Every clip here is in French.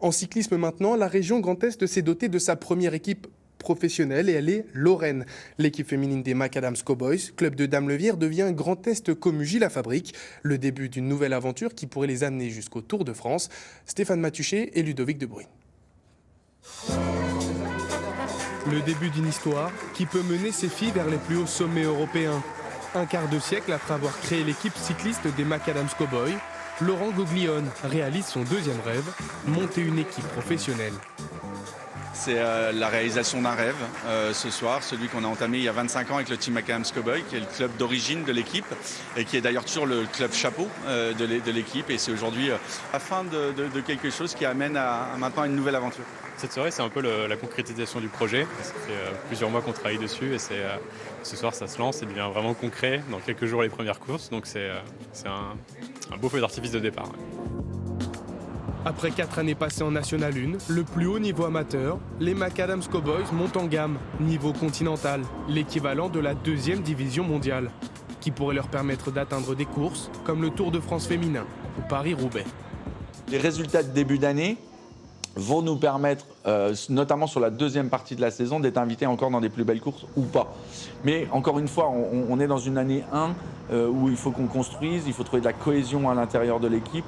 En cyclisme maintenant, la région Grand Est s'est dotée de sa première équipe professionnelle et elle est Lorraine. L'équipe féminine des Macadams Cowboys, club de Dame-le-Vière, devient Grand Est Comugy-la-Fabrique. Le début d'une nouvelle aventure qui pourrait les amener jusqu'au Tour de France. Stéphane Matuchet et Ludovic Debruyne. Le début d'une histoire qui peut mener ses filles vers les plus hauts sommets européens. Un quart de siècle après avoir créé l'équipe cycliste des Macadams Cowboys, Laurent Goglione réalise son deuxième rêve, monter une équipe professionnelle. C'est la réalisation d'un rêve ce soir, celui qu'on a entamé il y a 25 ans avec le Team Macadams Cowboys, qui est le club d'origine de l'équipe et qui est d'ailleurs toujours le club chapeau de l'équipe. Et c'est aujourd'hui la fin de quelque chose qui amène à maintenant une nouvelle aventure. Cette soirée, c'est un peu la concrétisation du projet. Ça fait plusieurs mois qu'on travaille dessus et ce soir, ça se lance, ça devient vraiment concret. Dans quelques jours, les premières courses. Donc c'est un beau feu d'artifice de départ. Après 4 années passées en National 1, le plus haut niveau amateur, les Macadams Cowboys montent en gamme, niveau continental, l'équivalent de la 2e division mondiale, qui pourrait leur permettre d'atteindre des courses comme le Tour de France féminin ou Paris-Roubaix. Les résultats de début d'année vont nous permettre, notamment sur la deuxième partie de la saison, d'être invités encore dans des plus belles courses ou pas. Mais encore une fois, on est dans une année 1 où il faut qu'on construise, il faut trouver de la cohésion à l'intérieur de l'équipe.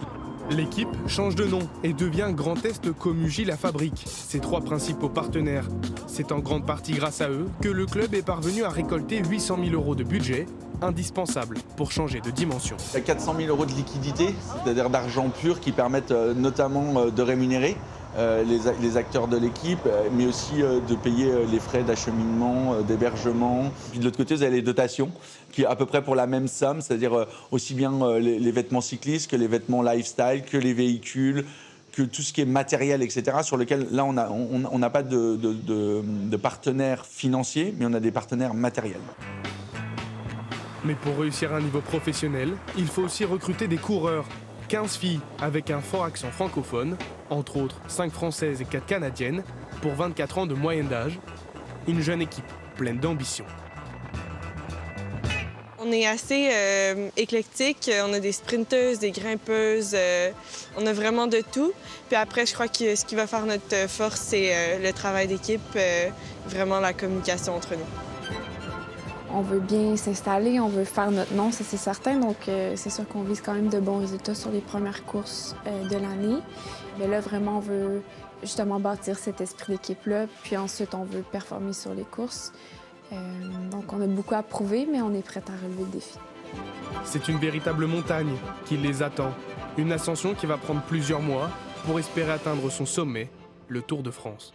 L'équipe change de nom et devient Grand Est Comugy-la-Fabrique, ses 3 principaux partenaires. C'est en grande partie grâce à eux que le club est parvenu à récolter 800 000 € de budget, indispensable pour changer de dimension. Il y a 400 000 € de liquidité, c'est-à-dire d'argent pur qui permettent notamment de rémunérer les acteurs de l'équipe, mais aussi de payer les frais d'acheminement, d'hébergement. Puis de l'autre côté, vous avez les dotations, qui est à peu près pour la même somme, c'est-à-dire aussi bien les vêtements cyclistes que les vêtements lifestyle, que les véhicules, que tout ce qui est matériel, etc., sur lequel, là, on n'a pas de partenaires financiers, mais on a des partenaires matériels. Mais pour réussir à un niveau professionnel, il faut aussi recruter des coureurs. 15 filles avec un fort accent francophone, entre autres 5 françaises et 4 canadiennes, pour 24 ans de moyenne d'âge. Une jeune équipe pleine d'ambition. On est assez éclectique, on a des sprinteuses, des grimpeuses, on a vraiment de tout. Puis après, je crois que ce qui va faire notre force, c'est le travail d'équipe, vraiment la communication entre nous. On veut bien s'installer, on veut faire notre nom, ça c'est certain. Donc c'est sûr qu'on vise quand même de bons résultats sur les premières courses de l'année. Mais là, vraiment, on veut justement bâtir cet esprit d'équipe-là. Puis ensuite, on veut performer sur les courses. Donc on a beaucoup à prouver, mais on est prêt à relever le défi. C'est une véritable montagne qui les attend. Une ascension qui va prendre plusieurs mois pour espérer atteindre son sommet, le Tour de France.